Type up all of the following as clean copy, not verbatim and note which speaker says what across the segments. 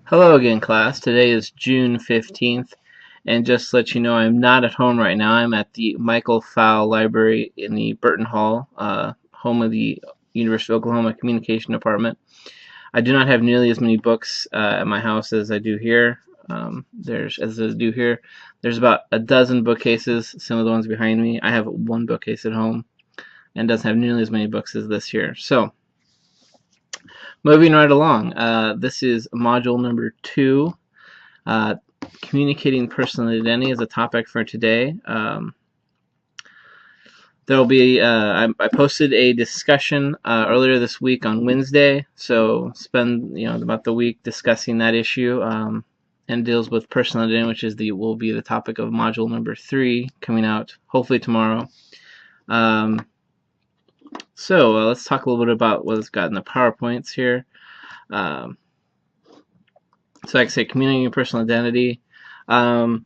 Speaker 1: Hello again, class. Today is June 15th, and just to let you know, I'm not at home right now. I'm at the Michael Fowl Library in the Burton Hall, home of the University of Oklahoma Communication Department. I do not have nearly as many books at my house as I do here. There's about a dozen bookcases, some of the ones behind me. I have one bookcase at home and doesn't have nearly as many books as this here. So, moving right along, this is module number 2. Uh, Communicating personal identity is a topic for today. There'll be I posted a discussion earlier this week on Wednesday, so spend about the week discussing that issue, and deals with personal identity, which will be the topic of module number 3 coming out hopefully tomorrow. So let's talk a little bit about what it's got in the PowerPoints here. So like I say, communicating personal identity. Talk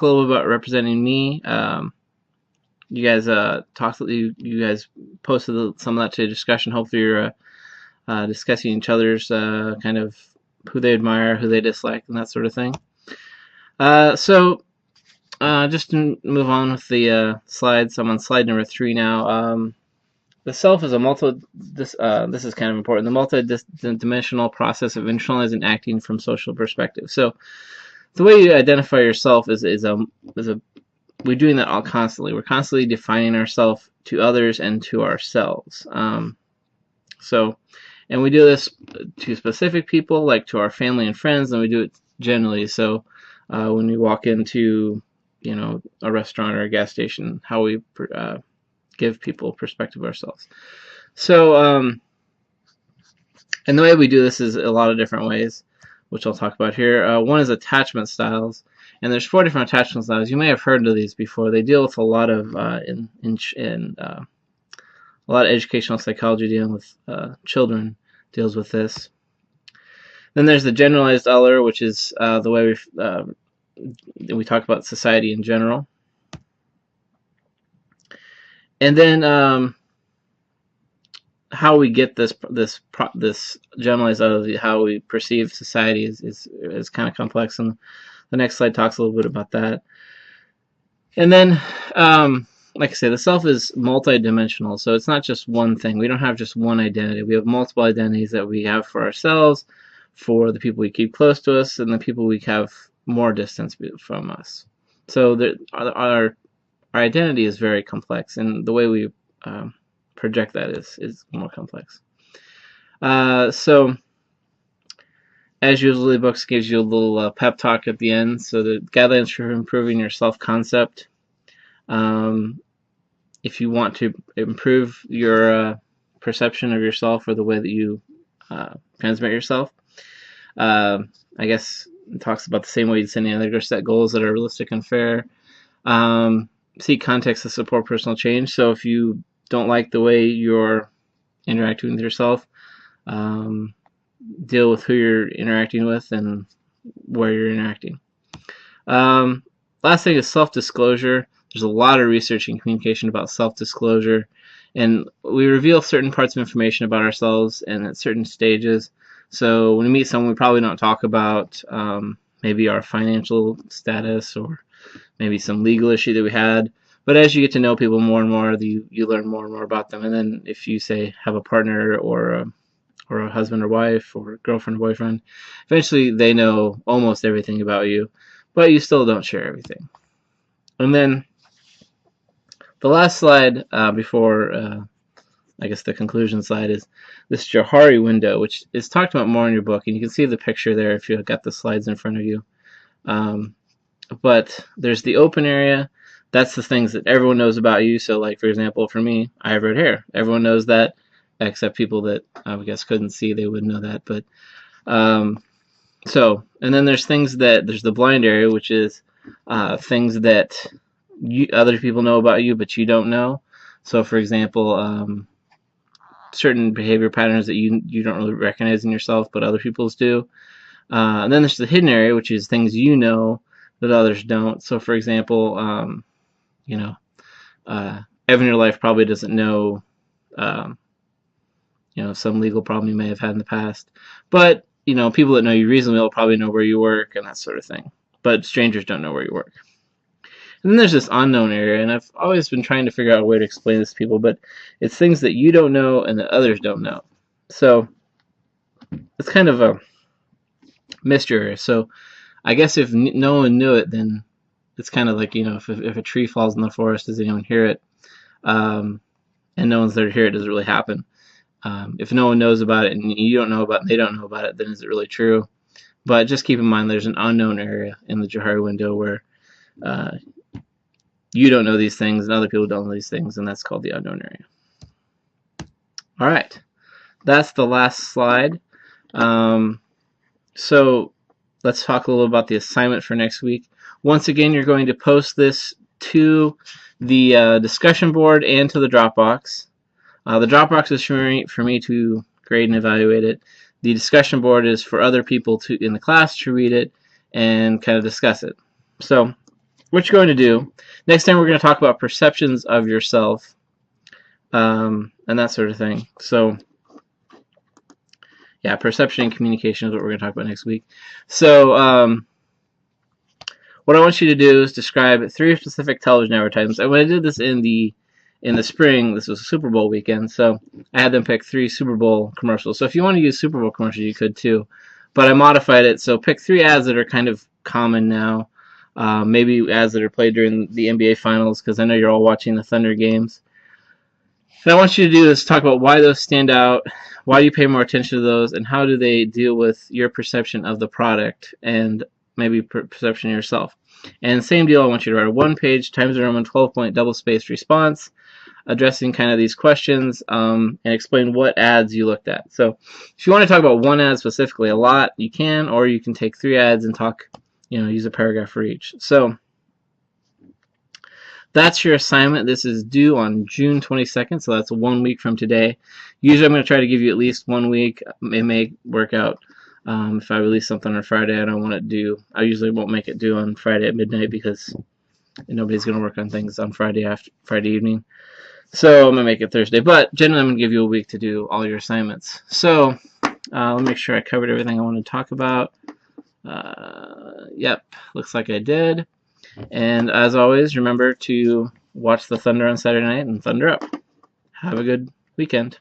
Speaker 1: a little bit about representing me. You guys you guys posted some of that to discussion. Hopefully you're discussing each other's kind of who they admire, who they dislike, and that sort of thing. Just to move on with the slides, I'm on slide number 3 now. The self is this is kind of important. The multi-dimensional process of internalizing and acting from social perspective. So the way you identify yourself we're doing that all constantly. We're constantly defining ourselves to others and to ourselves. And we do this to specific people, like to our family and friends, and we do it generally. So when we walk into a restaurant or a gas station, how we give people perspective of ourselves. So, and the way we do this is a lot of different ways, which I'll talk about here. One is attachment styles, and there's 4 different attachment styles. You may have heard of these before. They deal with a lot of a lot of educational psychology dealing with children deals with this. Then there's the generalized other, which is the way we talk about society in general. And then how we get this generalized out of how we perceive society is kind of complex, and the next slide talks a little bit about that. And then, like I say, the self is multidimensional, so it's not just one thing. We don't have just one identity. We have multiple identities that we have for ourselves, for the people we keep close to us, and the people we have more distance from us. So our identity is very complex, and the way we project that is more complex. So, as usual, the book gives you a little pep talk at the end. So the guidelines for improving your self-concept. If you want to improve your perception of yourself or the way that you transmit yourself, I guess it talks about the same way you'd set any other set goals that are realistic and fair. Seek context to support personal change. So if you don't like the way you're interacting with yourself, deal with who you're interacting with and where you're interacting. Last thing is self-disclosure. There's a lot of research in communication about self-disclosure, and we reveal certain parts of information about ourselves and at certain stages. So when we meet someone, we probably don't talk about maybe our financial status or maybe some legal issue that we had. But as you get to know people more and more, you learn more and more about them. And then if you, say, have a partner or a husband or wife or girlfriend or boyfriend, eventually they know almost everything about you, but you still don't share everything. And then the last slide before, I guess, the conclusion slide is this Johari window, which is talked about more in your book. And you can see the picture there if you've got the slides in front of you. But there's the open area. That's the things that everyone knows about you. So, like, for example, for me, I have red hair. Everyone knows that, except people that I guess couldn't see. They would know that. But and then there's there's the blind area, which is things that other people know about you, but you don't know. So, for example, certain behavior patterns that you don't really recognize in yourself, but other people's do. And then there's the hidden area, which is things you know that others don't. So, for example, everyone in your life probably doesn't know some legal problem you may have had in the past. But, people that know you reasonably will probably know where you work and that sort of thing. But strangers don't know where you work. And then there's this unknown area, and I've always been trying to figure out a way to explain this to people, but it's things that you don't know and that others don't know. So it's kind of a mystery area. So I guess if no one knew it, then it's kind of like, if a tree falls in the forest, does anyone hear it? And no one's there to hear it, does it really happen? If no one knows about it and you don't know about it and they don't know about it, then is it really true? But just keep in mind there's an unknown area in the Johari window where you don't know these things and other people don't know these things, and that's called the unknown area. All right, that's the last slide. So let's talk a little about the assignment for next week. Once again, you're going to post this to the discussion board and to the Dropbox. The Dropbox is for me to grade and evaluate it. The discussion board is for other people in the class to read it and kind of discuss it. So what you're going to do, next time we're going to talk about perceptions of yourself and that sort of thing. So yeah, perception and communication is what we're going to talk about next week. So what I want you to do is describe 3 specific television advertisements. And when I did this in the spring, this was a Super Bowl weekend, so I had them pick 3 Super Bowl commercials. So if you want to use Super Bowl commercials, you could too. But I modified it, so pick 3 ads that are kind of common now. Maybe ads that are played during the NBA Finals, because I know you're all watching the Thunder games. And I want you to do is talk about why those stand out, why do you pay more attention to those, and how do they deal with your perception of the product and maybe perception of yourself. And same deal, I want you to write a 1-page Times New Roman 12-point double-spaced response addressing kind of these questions and explain what ads you looked at. So if you want to talk about one ad specifically a lot, you can, or you can take 3 ads and talk, use a paragraph for each. So that's your assignment. This is due on June 22nd, so that's 1 week from today. Usually I'm going to try to give you at least 1 week. It may work out. If I release something on Friday, I usually won't make it due on Friday at midnight because nobody's going to work on things on Friday evening. So I'm going to make it Thursday. But generally, I'm going to give you a week to do all your assignments. So let me make sure I covered everything I want to talk about. Yep, looks like I did. And as always, remember to watch the Thunder on Saturday night and Thunder up. Have a good weekend.